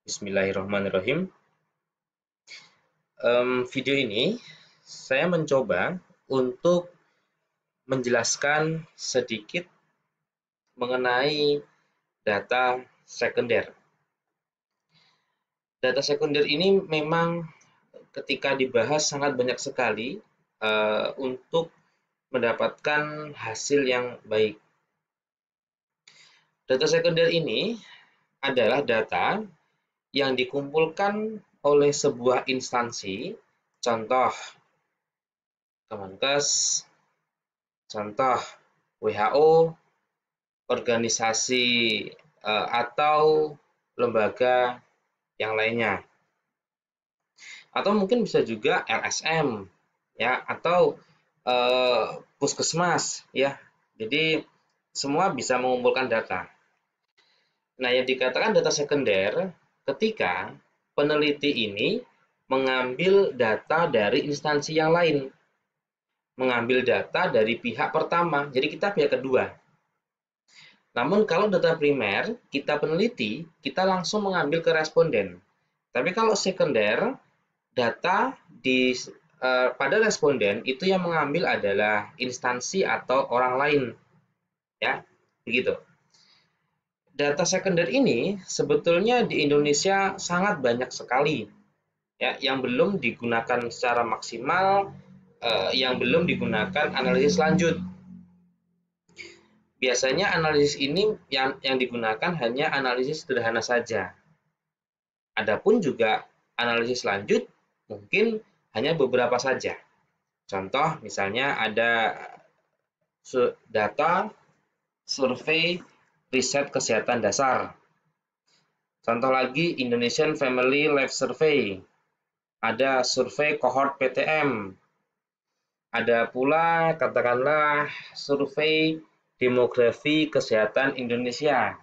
Bismillahirrahmanirrahim. Video ini saya mencoba untuk menjelaskan sedikit mengenai data sekunder. Data sekunder ini memang ketika dibahas sangat banyak sekali untuk mendapatkan hasil yang baik. Data sekunder ini adalah data yang dikumpulkan oleh sebuah instansi, contoh Kemenkes, contoh WHO, organisasi atau lembaga yang lainnya. Atau mungkin bisa juga LSM ya, atau puskesmas ya. Jadi semua bisa mengumpulkan data. Nah, yang dikatakan data sekunder ketika peneliti ini mengambil data dari instansi yang lain, mengambil data dari pihak pertama, jadi kita pihak kedua. Namun kalau data primer, kita peneliti, kita langsung mengambil ke responden. Tapi kalau sekunder, data pada responden itu yang mengambil adalah instansi atau orang lain. Ya, begitu. Data sekunder ini sebetulnya di Indonesia sangat banyak sekali ya, yang belum digunakan secara maksimal, yang belum digunakan analisis lanjut. Biasanya analisis ini yang digunakan hanya analisis sederhana saja. Adapun juga analisis lanjut mungkin hanya beberapa saja. Contoh misalnya ada data survei riset kesehatan dasar. Contoh lagi Indonesian Family Life Survey. Ada survei cohort PTM. Ada pula katakanlah survei demografi kesehatan Indonesia.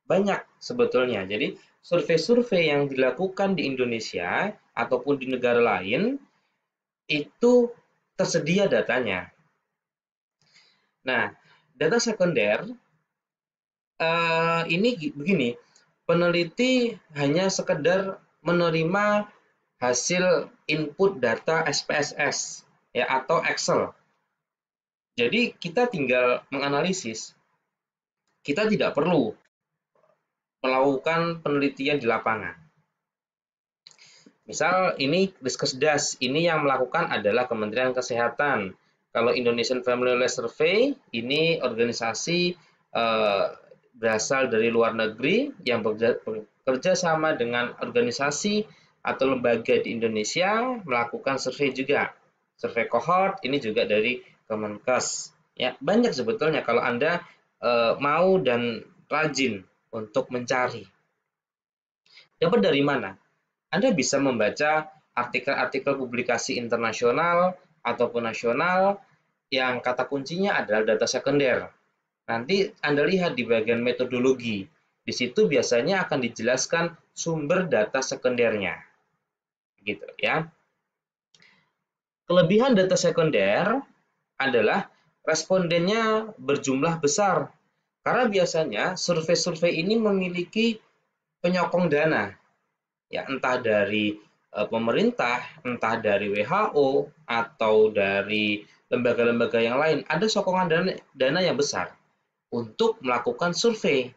Banyak sebetulnya. Jadi survei-survei yang dilakukan di Indonesia ataupun di negara lain itu tersedia datanya. Nah, data sekunder ini begini, peneliti hanya sekedar menerima hasil input data SPSS ya atau Excel. Jadi kita tinggal menganalisis. Kita tidak perlu melakukan penelitian di lapangan. Misal ini Riskesdas, ini yang melakukan adalah Kementerian Kesehatan. Kalau Indonesian Family Life Survey, ini organisasi berasal dari luar negeri yang bekerja sama dengan organisasi atau lembaga di Indonesia melakukan survei juga. Survei cohort ini juga dari Kemenkes. Ya, banyak sebetulnya kalau Anda mau dan rajin untuk mencari. Dapat dari mana? Anda bisa membaca artikel-artikel publikasi internasional ataupun nasional yang kata kuncinya adalah data sekunder. Nanti Anda lihat di bagian metodologi. Di situ biasanya akan dijelaskan sumber data sekundernya. Gitu ya. Kelebihan data sekunder adalah respondennya berjumlah besar. Karena biasanya survei-survei ini memiliki penyokong dana. Ya, entah dari pemerintah, entah dari WHO atau dari lembaga-lembaga yang lain, ada sokongan dana yang besar untuk melakukan survei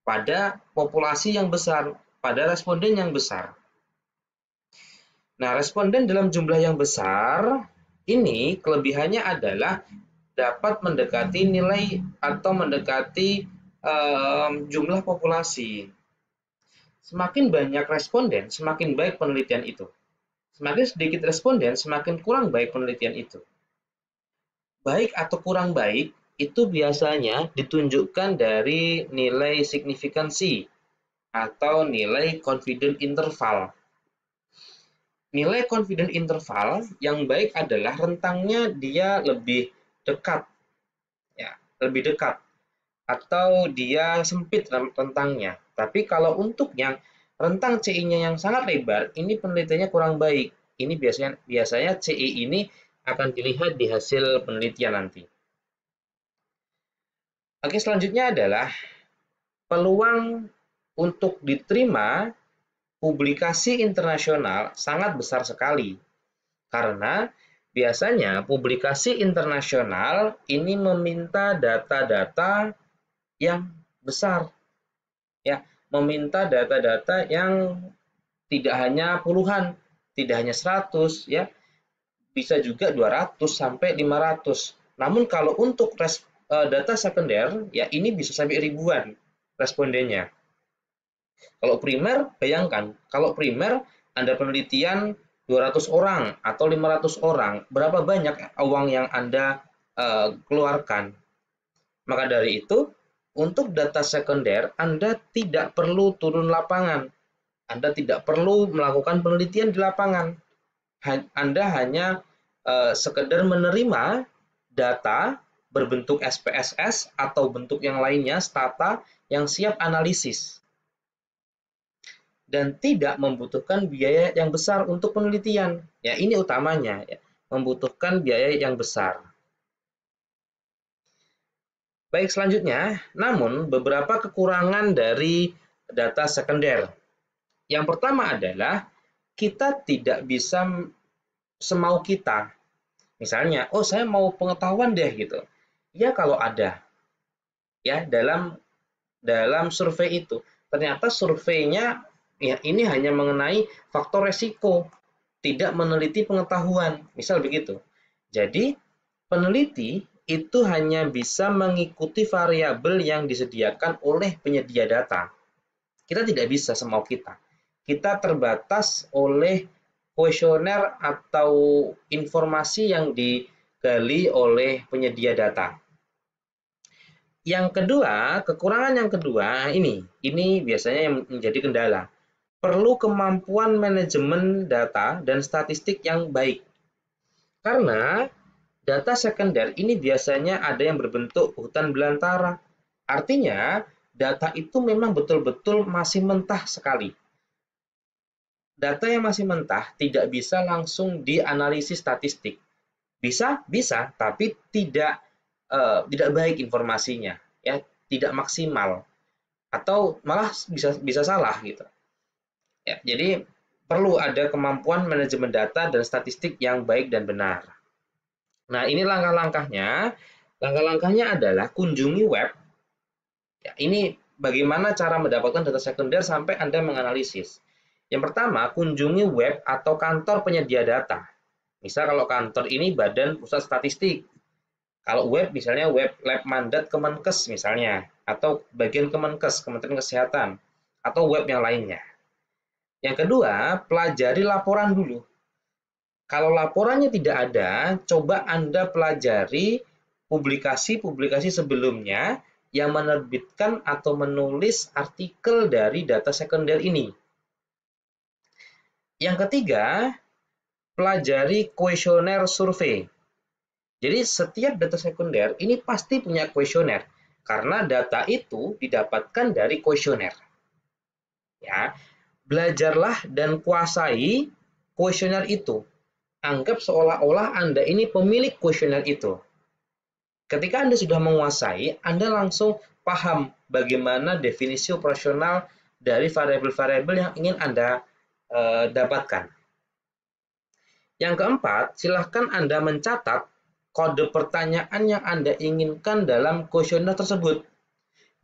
pada populasi yang besar, pada responden yang besar. Nah, responden dalam jumlah yang besar ini kelebihannya adalah dapat mendekati nilai atau mendekati jumlah populasi. Semakin banyak responden, semakin baik penelitian itu. Semakin sedikit responden, semakin kurang baik penelitian itu. Baik atau kurang baik itu biasanya ditunjukkan dari nilai signifikansi atau nilai confidence interval. Nilai confidence interval yang baik adalah rentangnya dia lebih dekat, ya, lebih dekat, atau dia sempit rentangnya. Tapi kalau untuk yang rentang CI-nya yang sangat lebar, ini penelitiannya kurang baik. Ini biasanya CI ini akan dilihat di hasil penelitian nanti. Oke, selanjutnya adalah peluang untuk diterima publikasi internasional sangat besar sekali. Karena biasanya publikasi internasional ini meminta data-data yang besar, ya, meminta data-data yang tidak hanya puluhan, tidak hanya 100, ya, bisa juga 200 sampai 500. Namun kalau untuk data sekunder, ya ini bisa sampai ribuan respondennya. Kalau primer, bayangkan, kalau primer Anda penelitian 200 orang atau 500 orang, berapa banyak uang yang Anda keluarkan. Maka dari itu, untuk data sekunder, Anda tidak perlu turun lapangan. Anda tidak perlu melakukan penelitian di lapangan. Anda hanya sekedar menerima data berbentuk SPSS atau bentuk yang lainnya, stata, yang siap analisis. Dan tidak membutuhkan biaya yang besar untuk penelitian. Ya, ini utamanya, ya, membutuhkan biaya yang besar. Baik, selanjutnya, namun beberapa kekurangan dari data sekunder. Yang pertama adalah kita tidak bisa semau kita. Misalnya, oh saya mau pengetahuan deh gitu. Ya kalau ada, ya dalam survei itu ternyata surveinya ya ini hanya mengenai faktor resiko, tidak meneliti pengetahuan, misal begitu. Jadi peneliti itu hanya bisa mengikuti variabel yang disediakan oleh penyedia data. Kita tidak bisa semau kita. Kita terbatas oleh kuesioner atau informasi yang digali oleh penyedia data. Yang kedua, kekurangan yang kedua ini biasanya yang menjadi kendala. Perlu kemampuan manajemen data dan statistik yang baik. Karena data sekunder ini biasanya ada yang berbentuk hutan belantara. Artinya, data itu memang betul-betul masih mentah sekali. Data yang masih mentah tidak bisa langsung dianalisis statistik. Bisa, tapi tidak baik informasinya, ya, tidak maksimal, atau malah bisa salah gitu. Ya, jadi perlu ada kemampuan manajemen data dan statistik yang baik dan benar. Nah, ini langkah-langkahnya. Langkah-langkahnya adalah kunjungi web. Ya, ini bagaimana cara mendapatkan data sekunder sampai Anda menganalisis. Yang pertama, kunjungi web atau kantor penyedia data. Misal kalau kantor ini Badan Pusat Statistik. Kalau web misalnya web Lab Mandat Kemenkes misalnya, atau bagian Kemenkes, Kementerian Kesehatan, atau web yang lainnya. Yang kedua, pelajari laporan dulu. Kalau laporannya tidak ada, coba Anda pelajari publikasi-publikasi sebelumnya yang menerbitkan atau menulis artikel dari data sekunder ini. Yang ketiga, pelajari kuesioner survei. Jadi setiap data sekunder ini pasti punya kuesioner karena data itu didapatkan dari kuesioner. Ya, belajarlah dan kuasai kuesioner itu. Anggap seolah-olah Anda ini pemilik kuesioner itu. Ketika Anda sudah menguasai, Anda langsung paham bagaimana definisi operasional dari variabel-variabel yang ingin Anda dapatkan. Yang keempat, silahkan Anda mencatat kode pertanyaan yang Anda inginkan dalam kuesioner tersebut.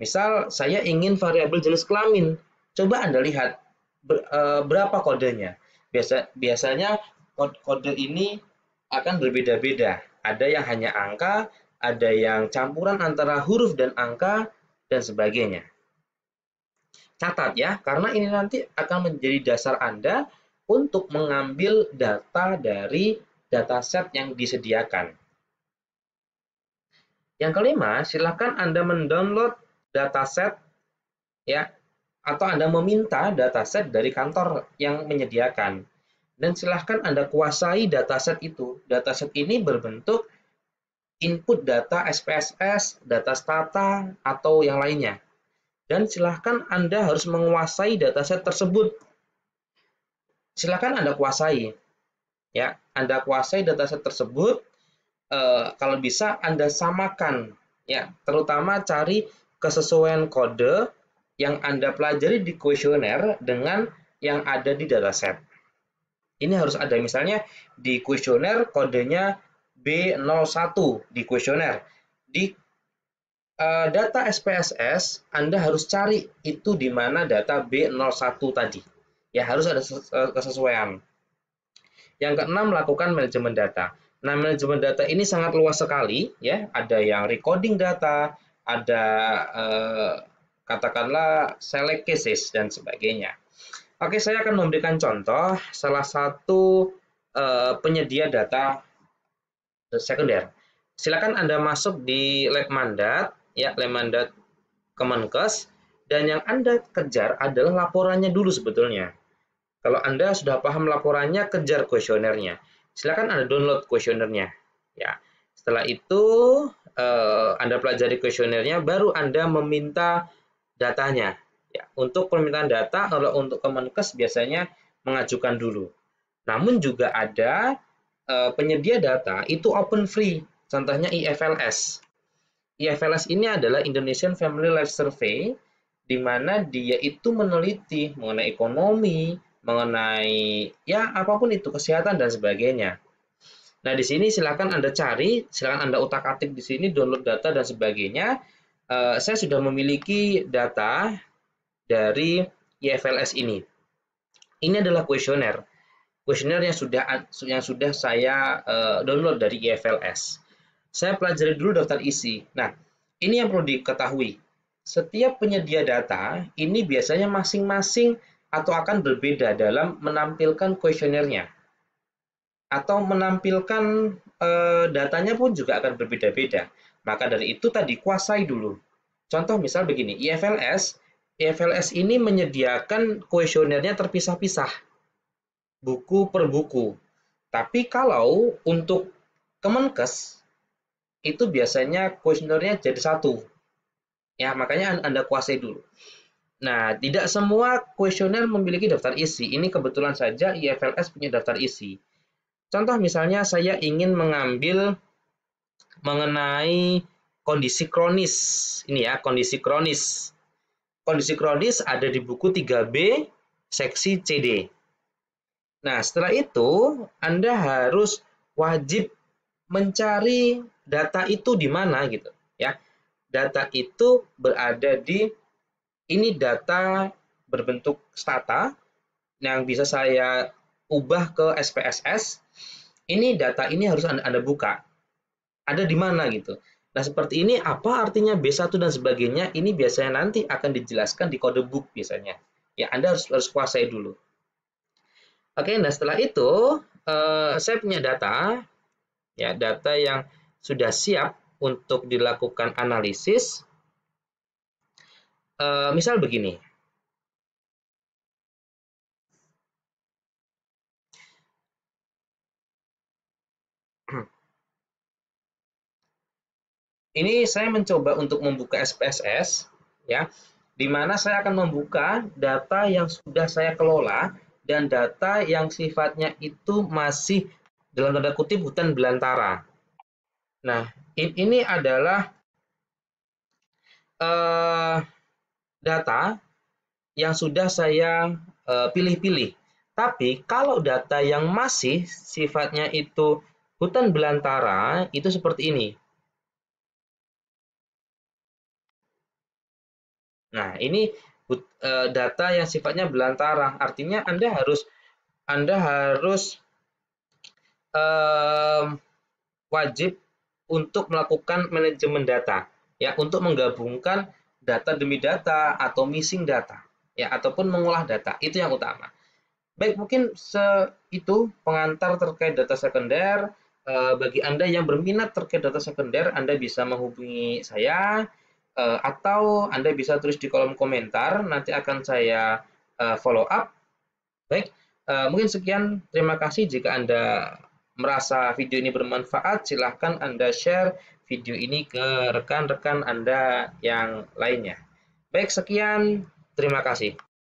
Misal, saya ingin variabel jenis kelamin. Coba Anda lihat berapa kodenya. Biasanya kode ini akan berbeda-beda. Ada yang hanya angka, ada yang campuran antara huruf dan angka, dan sebagainya. Catat ya, karena ini nanti akan menjadi dasar Anda untuk mengambil data dari dataset yang disediakan. Yang kelima, silakan Anda mendownload dataset ya, atau Anda meminta dataset dari kantor yang menyediakan. Dan silahkan Anda kuasai dataset itu. Dataset ini berbentuk input data SPSS, data stata, atau yang lainnya. Dan silahkan Anda harus menguasai dataset tersebut. Silahkan Anda kuasai. Ya, Anda kuasai dataset tersebut. Kalau bisa Anda samakan, ya, terutama cari kesesuaian kode yang Anda pelajari di kuesioner dengan yang ada di dataset. Ini harus ada, misalnya di kuesioner kodenya B01 di kuesioner. Di data SPSS, Anda harus cari itu di mana data B01 tadi. Ya, harus ada kesesuaian. Yang keenam, lakukan manajemen data. Nah, manajemen data ini sangat luas sekali, ya. Ada yang recording data, ada katakanlah select cases dan sebagainya. Oke, saya akan memberikan contoh salah satu penyedia data sekunder. Silakan Anda masuk di lab mandat, ya, lab mandat Kemenkes, dan yang Anda kejar adalah laporannya dulu sebetulnya. Kalau Anda sudah paham laporannya, kejar kuesionernya. Silakan Anda download kuesionernya. Ya. Setelah itu Anda pelajari kuesionernya, baru Anda meminta datanya. Ya. Untuk permintaan data, kalau untuk Kemenkes biasanya mengajukan dulu. Namun juga ada penyedia data itu open free. Contohnya IFLS. IFLS ini adalah Indonesian Family Life Survey, di mana dia itu meneliti mengenai ekonomi, mengenai ya apapun itu, kesehatan dan sebagainya. Nah, di sini silakan Anda cari, silakan Anda utak-atik di sini, download data dan sebagainya. Saya sudah memiliki data dari IFLS ini. Ini adalah kuesioner. Kuesioner yang sudah saya download dari IFLS. Saya pelajari dulu daftar isi. Nah, ini yang perlu diketahui. Setiap penyedia data ini biasanya masing-masing atau akan berbeda dalam menampilkan kuesionernya. Atau menampilkan datanya pun juga akan berbeda-beda. Maka dari itu tadi kuasai dulu. Contoh misal begini, IFLS ini menyediakan kuesionernya terpisah-pisah, buku per buku. Tapi kalau untuk Kemenkes, itu biasanya kuesionernya jadi satu. Ya, makanya Anda kuasai dulu. Nah, tidak semua kuesioner memiliki daftar isi. Ini kebetulan saja IFLS punya daftar isi. Contoh misalnya saya ingin mengambil mengenai kondisi kronis. Ini ya, kondisi kronis. Kondisi kronis ada di buku 3B, seksi CD. Nah, setelah itu Anda harus wajib mencari data itu di mana gitu, ya. Data itu berada di ini data berbentuk stata yang bisa saya ubah ke SPSS. Ini data ini harus Anda buka. Ada di mana gitu. Nah, seperti ini apa artinya B1 dan sebagainya, ini biasanya nanti akan dijelaskan di kode book biasanya. Ya, Anda harus kuasai dulu. Oke, nah setelah itu saya punya data, ya, data yang sudah siap untuk dilakukan analisis. Misal begini. Ini saya mencoba untuk membuka SPSS, ya, di mana saya akan membuka data yang sudah saya kelola dan data yang sifatnya itu masih dalam tanda kutip hutan belantara. Nah, ini adalah data yang sudah saya pilih-pilih. Tapi kalau data yang masih sifatnya itu hutan belantara, itu seperti ini. Nah, ini data yang sifatnya belantara. Artinya Anda harus wajib untuk melakukan manajemen data, ya, untuk menggabungkan data demi data atau missing data, ya, ataupun mengolah data. Itu yang utama. Baik, mungkin itu pengantar terkait data sekunder. Bagi Anda yang berminat terkait data sekunder, Anda bisa menghubungi saya, atau Anda bisa tulis di kolom komentar, nanti akan saya follow up. Baik, mungkin sekian. Terima kasih. Jika Anda merasa video ini bermanfaat, silahkan Anda share video ini ke rekan-rekan Anda yang lainnya. Baik, sekian. Terima kasih.